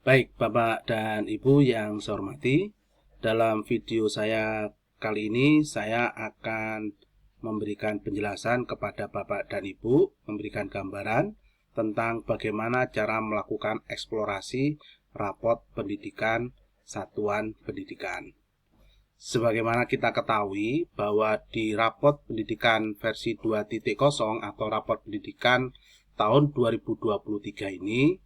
Baik, Bapak dan Ibu yang saya hormati, dalam video saya kali ini saya akan memberikan penjelasan kepada Bapak dan Ibu, memberikan gambaran tentang bagaimana cara melakukan eksplorasi rapot pendidikan satuan pendidikan. Sebagaimana kita ketahui bahwa di rapot pendidikan versi 2.0 atau rapot pendidikan tahun 2023 ini,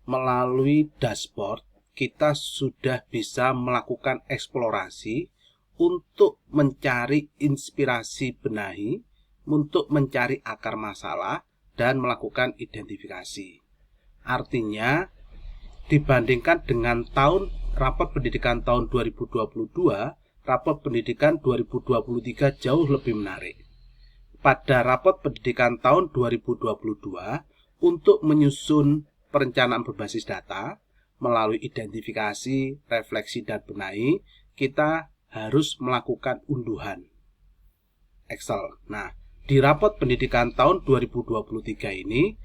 melalui dashboard kita sudah bisa melakukan eksplorasi untuk mencari inspirasi benahi, untuk mencari akar masalah dan melakukan identifikasi. Artinya, dibandingkan dengan rapot pendidikan tahun 2022, rapot pendidikan 2023 jauh lebih menarik. Pada rapot pendidikan tahun 2022, untuk menyusun perencanaan berbasis data, melalui identifikasi, refleksi, dan benahi, kita harus melakukan unduhan Excel. Nah, di rapot pendidikan tahun 2023 ini,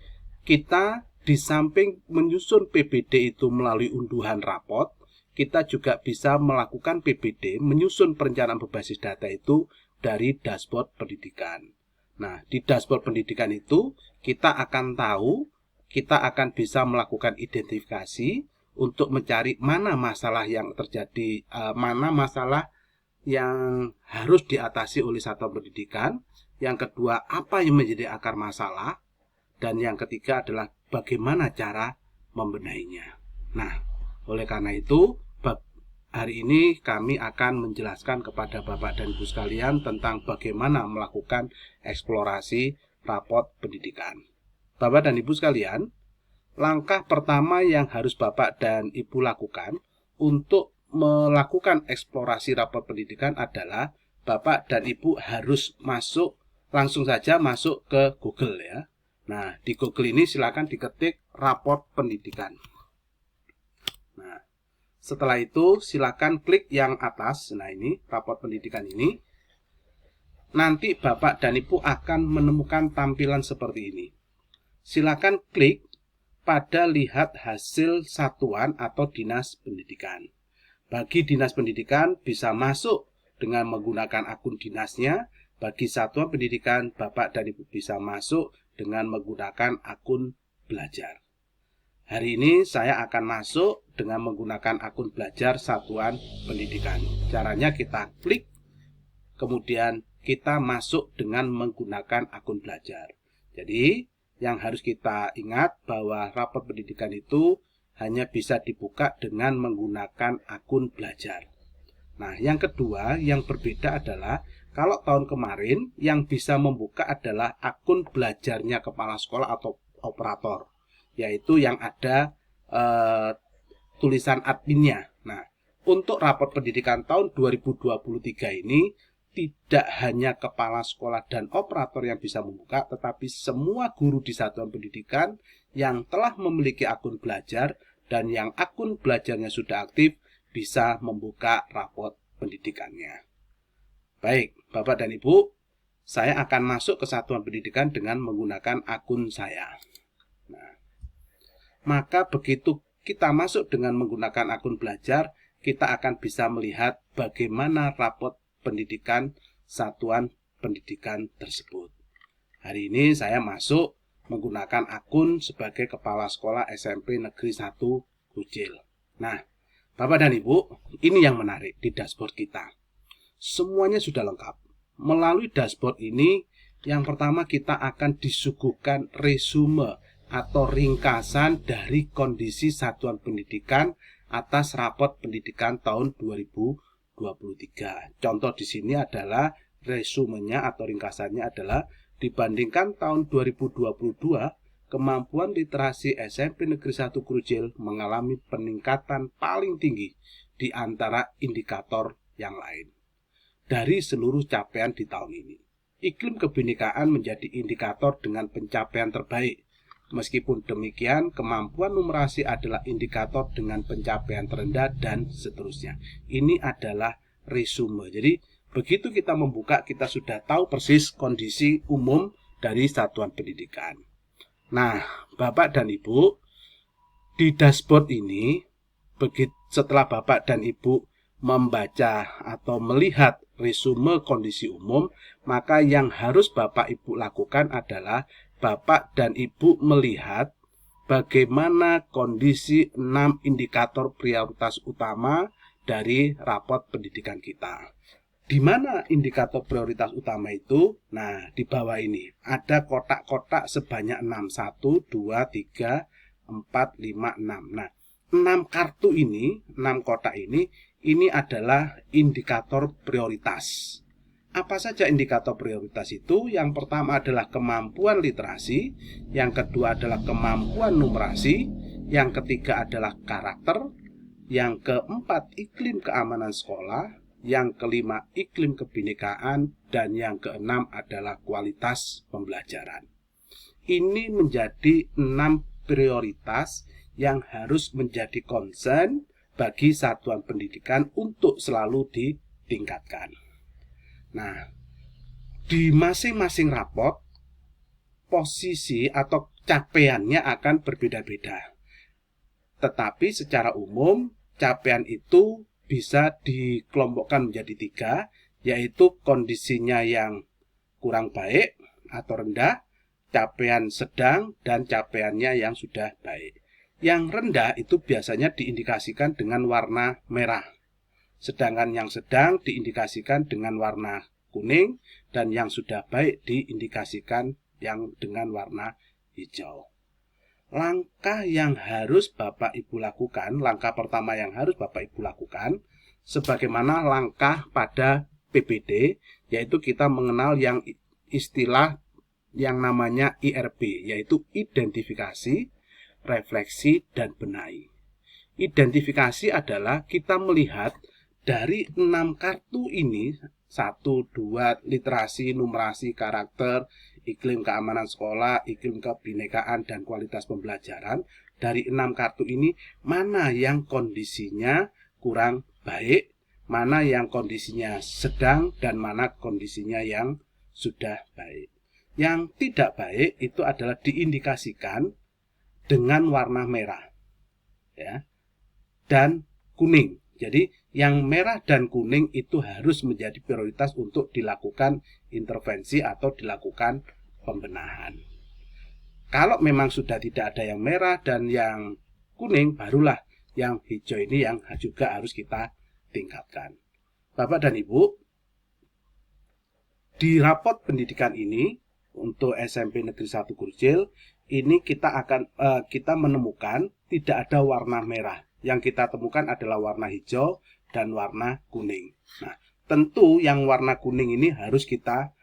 kita di samping menyusun PBD itu melalui unduhan rapot, kita juga bisa melakukan PBD, menyusun perencanaan berbasis data itu dari dashboard pendidikan. Nah, di dashboard pendidikan itu, kita akan tahu, kita akan bisa melakukan identifikasi untuk mencari mana masalah yang terjadi, mana masalah yang harus diatasi oleh satuan pendidikan. Yang kedua, apa yang menjadi akar masalah. Dan yang ketiga adalah bagaimana cara membenahinya. Nah, oleh karena itu, hari ini kami akan menjelaskan kepada Bapak dan Ibu sekalian tentang bagaimana melakukan eksplorasi rapot pendidikan. Bapak dan Ibu sekalian, langkah pertama yang harus Bapak dan Ibu lakukan untuk melakukan eksplorasi rapot pendidikan adalah Bapak dan Ibu harus langsung saja masuk ke Google ya. Nah, di Google ini silakan diketik rapot pendidikan. Nah, setelah itu silakan klik yang atas. Nah, ini rapot pendidikan ini. Nanti Bapak dan Ibu akan menemukan tampilan seperti ini. Silakan klik pada lihat hasil satuan atau dinas pendidikan. Bagi dinas pendidikan bisa masuk dengan menggunakan akun dinasnya. Bagi satuan pendidikan, Bapak dan Ibu bisa masuk dengan menggunakan akun belajar. Hari ini saya akan masuk dengan menggunakan akun belajar satuan pendidikan. Caranya kita klik, kemudian kita masuk dengan menggunakan akun belajar. Jadi, yang harus kita ingat bahwa rapot pendidikan itu hanya bisa dibuka dengan menggunakan akun belajar. Nah, yang kedua, yang berbeda adalah kalau tahun kemarin yang bisa membuka adalah akun belajarnya kepala sekolah atau operator, yaitu yang ada tulisan adminnya. Nah, untuk rapot pendidikan tahun 2023 ini tidak hanya kepala sekolah dan operator yang bisa membuka, tetapi semua guru di satuan pendidikan yang telah memiliki akun belajar dan yang akun belajarnya sudah aktif bisa membuka rapot pendidikannya. Baik, Bapak dan Ibu, saya akan masuk ke satuan pendidikan dengan menggunakan akun saya. Nah, maka begitu kita masuk dengan menggunakan akun belajar, kita akan bisa melihat bagaimana rapot pendidikan satuan pendidikan tersebut. Hari ini saya masuk menggunakan akun sebagai kepala sekolah SMP Negeri 1 Krujil. Nah, Bapak dan Ibu, ini yang menarik di dashboard kita. Semuanya sudah lengkap. Melalui dashboard ini, yang pertama kita akan disuguhkan resume atau ringkasan dari kondisi satuan pendidikan atas rapot pendidikan tahun 2023. Contoh di sini adalah resumenya atau ringkasannya adalah dibandingkan tahun 2022, kemampuan literasi SMP Negeri 1 Krujil mengalami peningkatan paling tinggi di antara indikator yang lain. Dari seluruh capaian di tahun ini, iklim kebinekaan menjadi indikator dengan pencapaian terbaik. Meskipun demikian, kemampuan numerasi adalah indikator dengan pencapaian terendah dan seterusnya. Ini adalah resume. Jadi, begitu kita membuka, kita sudah tahu persis kondisi umum dari satuan pendidikan. Nah, Bapak dan Ibu, Di dashboard ini, setelah Bapak dan Ibu membaca atau melihat resume kondisi umum, maka yang harus Bapak Ibu lakukan adalah Bapak dan Ibu melihat bagaimana kondisi 6 indikator prioritas utama dari raport pendidikan kita. Di mana indikator prioritas utama itu? Nah, di bawah ini ada kotak-kotak sebanyak 6, 1, 2, 3, 4, 5, 6. Nah, 6 kartu ini, 6 kotak ini adalah indikator prioritas. Apa saja indikator prioritas itu? Yang pertama adalah kemampuan literasi, yang kedua adalah kemampuan numerasi, yang ketiga adalah karakter, yang keempat iklim keamanan sekolah, yang kelima iklim kebinekaan, dan yang keenam adalah kualitas pembelajaran. Ini menjadi 6 prioritas yang harus menjadi concern bagi satuan pendidikan untuk selalu ditingkatkan. Nah, di masing-masing raport, posisi atau capaiannya akan berbeda-beda. Tetapi secara umum, capaian itu bisa dikelompokkan menjadi 3, yaitu kondisinya yang kurang baik atau rendah, capaian sedang, dan capaiannya yang sudah baik. Yang rendah itu biasanya diindikasikan dengan warna merah, sedangkan yang sedang diindikasikan dengan warna kuning, dan yang sudah baik diindikasikan yang dengan warna hijau. Langkah yang harus Bapak Ibu lakukan, langkah pertama yang harus Bapak Ibu lakukan, sebagaimana langkah pada PPD, yaitu kita mengenal yang istilah yang namanya IRB, yaitu identifikasi, refleksi, dan benahi. Identifikasi adalah kita melihat dari 6 kartu ini, 1, 2, literasi, numerasi, karakter, iklim keamanan sekolah, iklim kebinekaan, dan kualitas pembelajaran. Dari 6 kartu ini, mana yang kondisinya kurang baik, mana yang kondisinya sedang, dan mana kondisinya yang sudah baik. Yang tidak baik itu adalah diindikasikan dengan warna merah, ya, dan kuning. Jadi yang merah dan kuning itu harus menjadi prioritas untuk dilakukan intervensi atau dilakukan pembenahan. Kalau memang sudah tidak ada yang merah dan yang kuning, barulah yang hijau ini yang juga harus kita tingkatkan. Bapak dan Ibu, di raport pendidikan ini untuk SMP Negeri 1 Gurjil, ini kita menemukan tidak ada warna merah. Yang kita temukan adalah warna hijau dan warna kuning. Nah, tentu yang warna kuning ini harus kita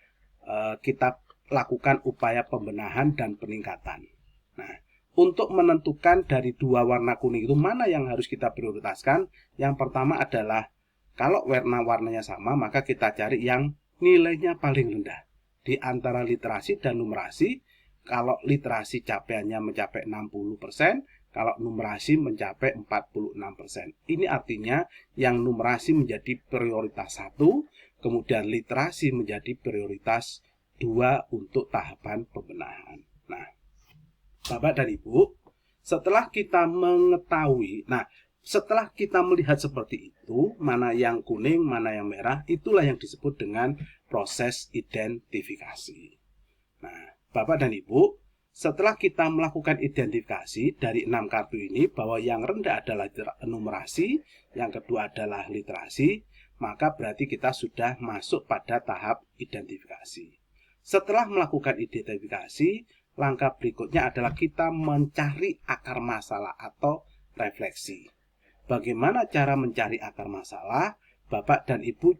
lakukan upaya pembenahan dan peningkatan. Nah, untuk menentukan dari 2 warna kuning itu mana yang harus kita prioritaskan, yang pertama adalah kalau warna-warnanya sama, maka kita cari yang nilainya paling rendah. Di antara literasi dan numerasi, kalau literasi capaiannya mencapai 60%, kalau numerasi mencapai 46%. Ini artinya yang numerasi menjadi prioritas 1, kemudian literasi menjadi prioritas 2 untuk tahapan pembenahan. Nah, Bapak dan Ibu, setelah kita mengetahui, setelah kita melihat seperti itu, mana yang kuning, mana yang merah, itulah yang disebut dengan proses identifikasi. Nah, Bapak dan Ibu, setelah kita melakukan identifikasi dari 6 kartu ini, bahwa yang rendah adalah numerasi, yang kedua adalah literasi, maka berarti kita sudah masuk pada tahap identifikasi. Setelah melakukan identifikasi, langkah berikutnya adalah kita mencari akar masalah atau refleksi. Bagaimana cara mencari akar masalah? Bapak dan Ibu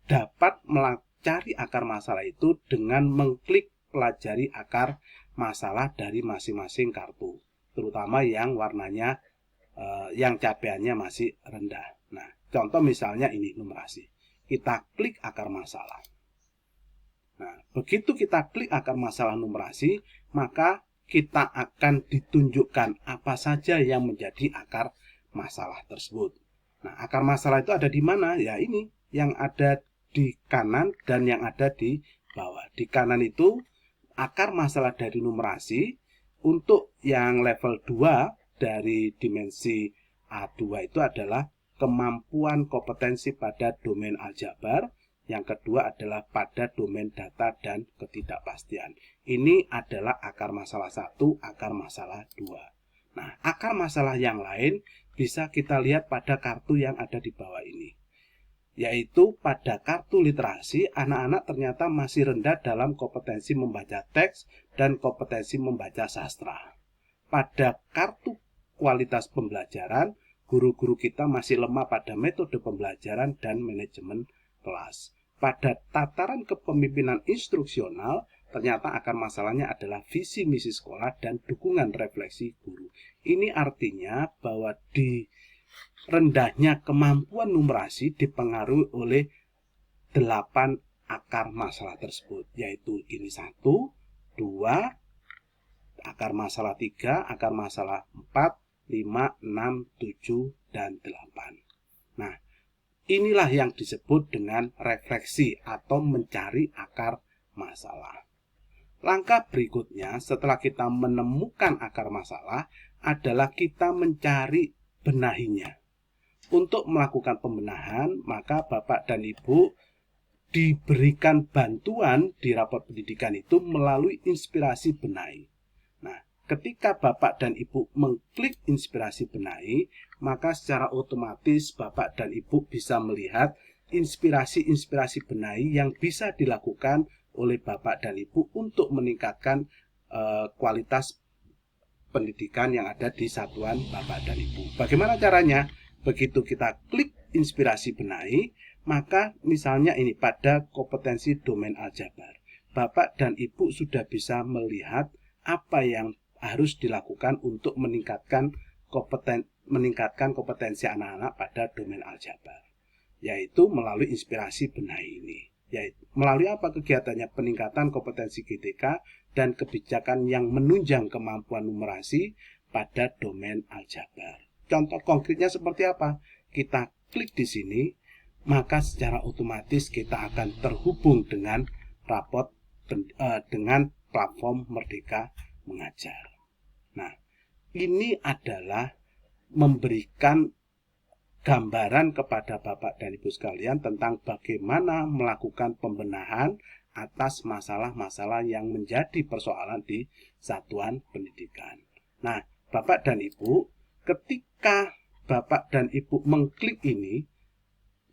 dapat mencari akar masalah itu dengan mengklik pelajari akar masalah dari masing-masing kartu, terutama yang warnanya yang capaiannya masih rendah. Nah, contoh misalnya ini numerasi. Kita klik akar masalah. Nah, begitu kita klik akar masalah numerasi, maka kita akan ditunjukkan apa saja yang menjadi akar masalah tersebut. Nah, akar masalah itu ada di mana? Ya ini, yang ada di kanan dan yang ada di bawah. Di kanan itu akar masalah dari numerasi. Untuk yang level 2 dari dimensi A2 itu adalah kemampuan kompetensi pada domain aljabar. Yang kedua adalah pada domain data dan ketidakpastian. Ini adalah akar masalah 1, akar masalah 2. Nah, akar masalah yang lain bisa kita lihat pada kartu yang ada di bawah ini. Yaitu pada kartu literasi, anak-anak ternyata masih rendah dalam kompetensi membaca teks dan kompetensi membaca sastra. Pada kartu kualitas pembelajaran, guru-guru kita masih lemah pada metode pembelajaran dan manajemen kelas. Pada tataran kepemimpinan instruksional, ternyata akar masalahnya adalah visi misi sekolah dan dukungan refleksi guru. Ini artinya bahwa di rendahnya kemampuan numerasi dipengaruhi oleh 8 akar masalah tersebut, yaitu ini 1, 2, akar masalah 3, akar masalah 4, 5, 6, 7, dan 8. Nah, inilah yang disebut dengan refleksi atau mencari akar masalah. Langkah berikutnya setelah kita menemukan akar masalah adalah kita mencari benahinya. Untuk melakukan pembenahan, maka Bapak dan Ibu diberikan bantuan di rapor pendidikan itu melalui inspirasi benahi. Nah, ketika Bapak dan Ibu mengklik inspirasi benahi, maka secara otomatis Bapak dan Ibu bisa melihat inspirasi-inspirasi benahi yang bisa dilakukan oleh Bapak dan Ibu untuk meningkatkan kualitas pendidikan yang ada di satuan Bapak dan Ibu. Bagaimana caranya? Begitu kita klik inspirasi benahi, maka misalnya ini pada kompetensi domain aljabar. Bapak dan Ibu sudah bisa melihat apa yang harus dilakukan untuk meningkatkan kompetensi anak-anak pada domain aljabar, yaitu melalui inspirasi benahi ini. Yaitu melalui apa kegiatannya? Peningkatan kompetensi GTK dan kebijakan yang menunjang kemampuan numerasi pada domain aljabar. Contoh konkretnya seperti apa? Kita klik di sini, maka secara otomatis kita akan terhubung dengan rapot dengan platform Merdeka Mengajar. Nah, ini adalah memberikan gambaran kepada Bapak dan Ibu sekalian tentang bagaimana melakukan pembenahan atas masalah-masalah yang menjadi persoalan di satuan pendidikan. Nah, Bapak dan Ibu, ketika Bapak dan Ibu mengklik ini,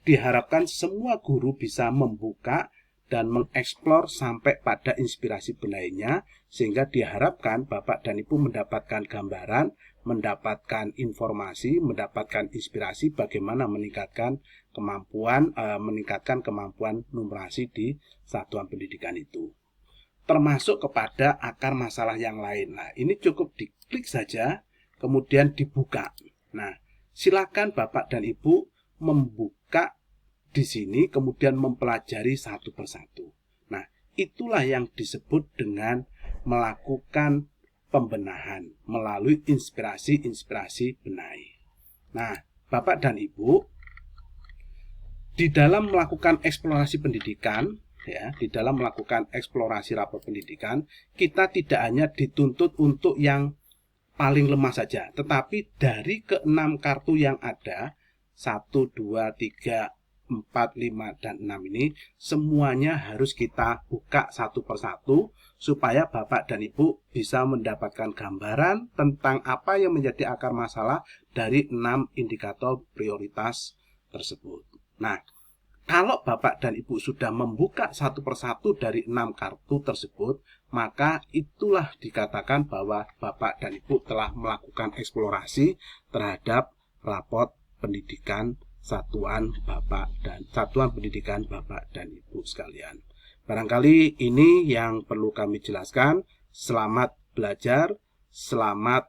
diharapkan semua guru bisa membuka dan mengeksplor sampai pada inspirasi benahinya, sehingga diharapkan Bapak dan Ibu mendapatkan gambaran, mendapatkan informasi, mendapatkan inspirasi bagaimana meningkatkan kemampuan numerasi di satuan pendidikan itu. Termasuk kepada akar masalah yang lain. Nah, ini cukup diklik saja, kemudian dibuka. Nah, silakan Bapak dan Ibu membuka di sini, kemudian mempelajari satu persatu. Nah, itulah yang disebut dengan melakukan pembenahan melalui inspirasi-inspirasi benahi. Nah, Bapak dan Ibu, di dalam melakukan eksplorasi pendidikan, di dalam melakukan eksplorasi rapor pendidikan, kita tidak hanya dituntut untuk yang paling lemah saja, tetapi dari ke-6 kartu yang ada, 1, 2, 3, 4, 5, dan 6 ini, semuanya harus kita buka satu persatu, supaya Bapak dan Ibu bisa mendapatkan gambaran tentang apa yang menjadi akar masalah dari 6 indikator prioritas tersebut. Nah, kalau Bapak dan Ibu sudah membuka satu persatu dari 6 kartu tersebut, maka itulah dikatakan bahwa Bapak dan Ibu telah melakukan eksplorasi terhadap rapor pendidikan satuan pendidikan Bapak dan Ibu sekalian. Barangkali ini yang perlu kami jelaskan. Selamat belajar, selamat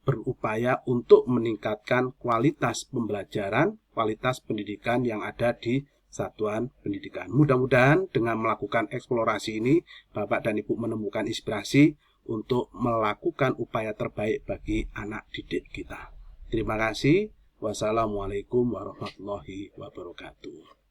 berupaya untuk meningkatkan kualitas pembelajaran, kualitas pendidikan yang ada di satuan pendidikan. Mudah-mudahan dengan melakukan eksplorasi ini, Bapak dan Ibu menemukan inspirasi untuk melakukan upaya terbaik bagi anak didik kita. Terima kasih. Wassalamualaikum warahmatullahi wabarakatuh.